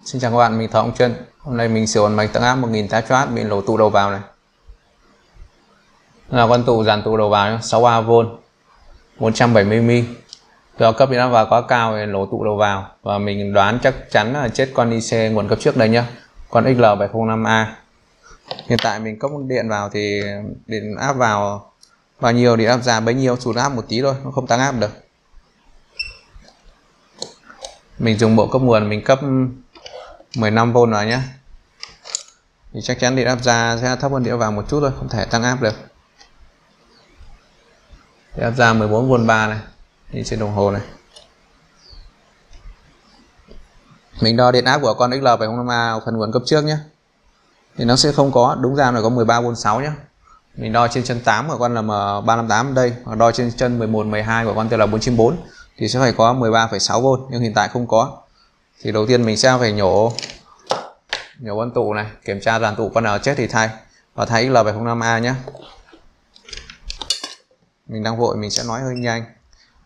Xin chào các bạn, mình Thọ Ông Trân. Hôm nay mình sửa máy tăng áp 1800W bị lỗ tụ đầu vào này. Là con tụ dàn tụ đầu vào 63V 470mm. Do cấp điện áp vào quá cao thì lỗ tụ đầu vào, và mình đoán chắc chắn là chết con IC nguồn cấp trước đây nhá, con XL705A. Hiện tại mình cấp điện vào thì điện áp vào bao nhiêu điện áp ra bấy nhiêu, sụt áp một tí thôi, nó không tăng áp được. Mình dùng bộ cấp nguồn, mình cấp 15V vào nhé, thì chắc chắn điện áp ra sẽ thấp hơn điện áp vào một chút thôi, không thể tăng áp được. Điện áp ra 14V3 này, nhìn trên đồng hồ này. Mình đo điện áp của con XL705A phần nguồn cấp trước nhé, thì nó sẽ không có, đúng ra là có 13V6 nhé. Mình đo trên chân 8 của con là M358 đây, và đo trên chân 11, 12 của con TL494 thì sẽ phải có 13,6V, nhưng hiện tại không có. Thì đầu tiên mình sẽ phải nhổ con tụ này, kiểm tra dàn tụ con nào chết thì thay, và thay XL705A nhé. Mình đang vội, mình sẽ nói hơi nhanh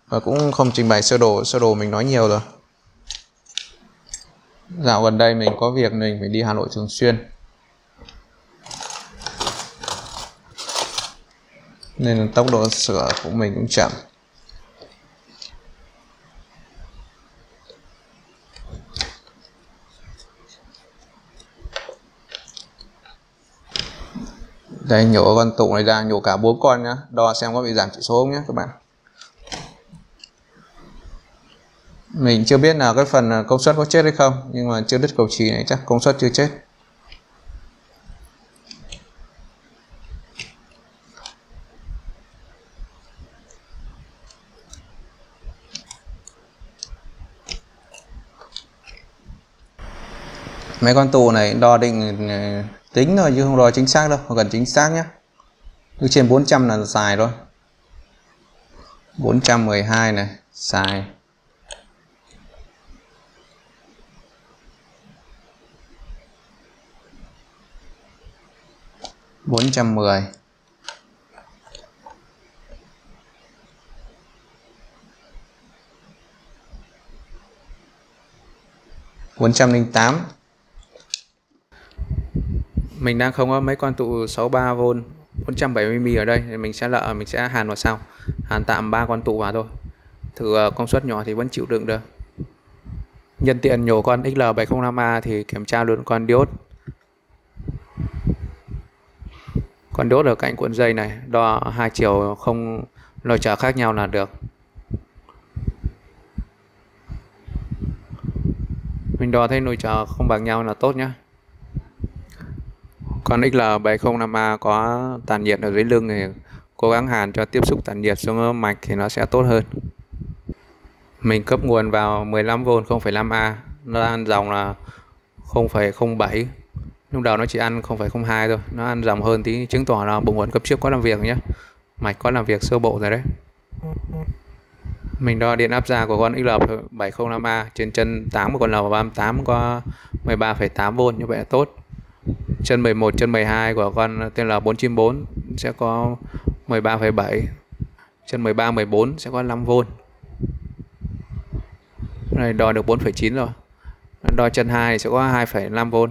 và cũng không trình bày sơ đồ mình nói nhiều rồi. Dạo gần đây mình có việc mình phải đi Hà Nội thường xuyên, nên tốc độ sửa của mình cũng chậm. Đây, nhổ con tụ này ra, nhổ cả 4 con nhá, đo xem có bị giảm chỉ số không nhé các bạn. Mình chưa biết là cái phần công suất có chết hay không, nhưng mà chưa đứt cầu chì này chắc công suất chưa chết. Mấy con tụ này đo định tính thôi chứ không đo chính xác đâu, không cần chính xác nhé. Cứ trên 400 là xài thôi. 412 này, xài. 410. 408. Mình đang không có mấy con tụ 63V 470mm ở đây, thì mình sẽ hàn vào sau, hàn tạm 3 con tụ vào thôi, thử công suất nhỏ thì vẫn chịu đựng được. Nhân tiện nhổ con XL705A thì kiểm tra luôn con diode. Con diode ở cạnh cuộn dây này, đo hai chiều không lồi trở khác nhau là được. Mình đo thấy lồi trở không bằng nhau là tốt nhé. Con XL705A có tản nhiệt ở dưới lưng thì cố gắng hàn cho tiếp xúc tản nhiệt xuống mạch thì nó sẽ tốt hơn. Mình cấp nguồn vào 15V 0,5A, nó ăn dòng là 0,07. Lúc đầu nó chỉ ăn 0,02 thôi, nó ăn dòng hơn tí, chứng tỏ là bộ nguồn cấp trước có làm việc nhé, mạch có làm việc sơ bộ rồi đấy. Mình đo điện áp ra của con XL705A trên chân 8 của con L358 có 13,8V, như vậy là tốt. Chân 11, chân 12 của con TL494 sẽ có 13,7. Chân 13, 14 sẽ có 5V. Này đo được 4,9 rồi. Đo chân 2 sẽ có 2,5V.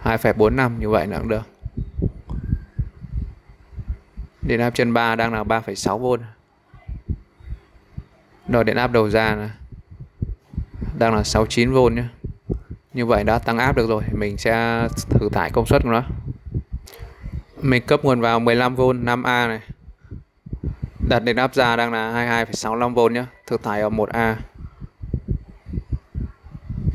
2,45, như vậy là cũng được. Điện áp chân 3 đang là 3,6V. Đo điện áp đầu ra này, đang là 69V nhé. Như vậy đã tăng áp được rồi, mình sẽ thử tải công suất của nó. Mình cấp nguồn vào 15V 5A này, đặt điện áp ra đang là 22,65V nhé. Thử tải ở 1A.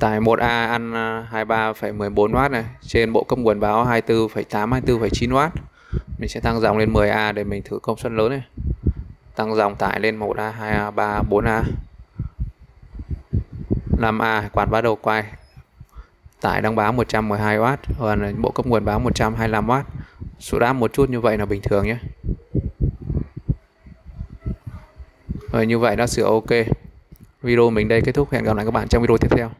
Tải 1A ăn 23,14W này, trên bộ cấp nguồn báo 24,8, 24,9W. Mình sẽ tăng dòng lên 10A để mình thử công suất lớn này. Tăng dòng tải lên 1A, 2A, 3A, 4A. 5A quạt báo đầu quay. Tải đang báo 112W, còn bộ cấp nguồn báo 125W. Sụt áp một chút như vậy là bình thường nhé. Rồi, như vậy đã sửa ok. Video mình đây kết thúc, hẹn gặp lại các bạn trong video tiếp theo.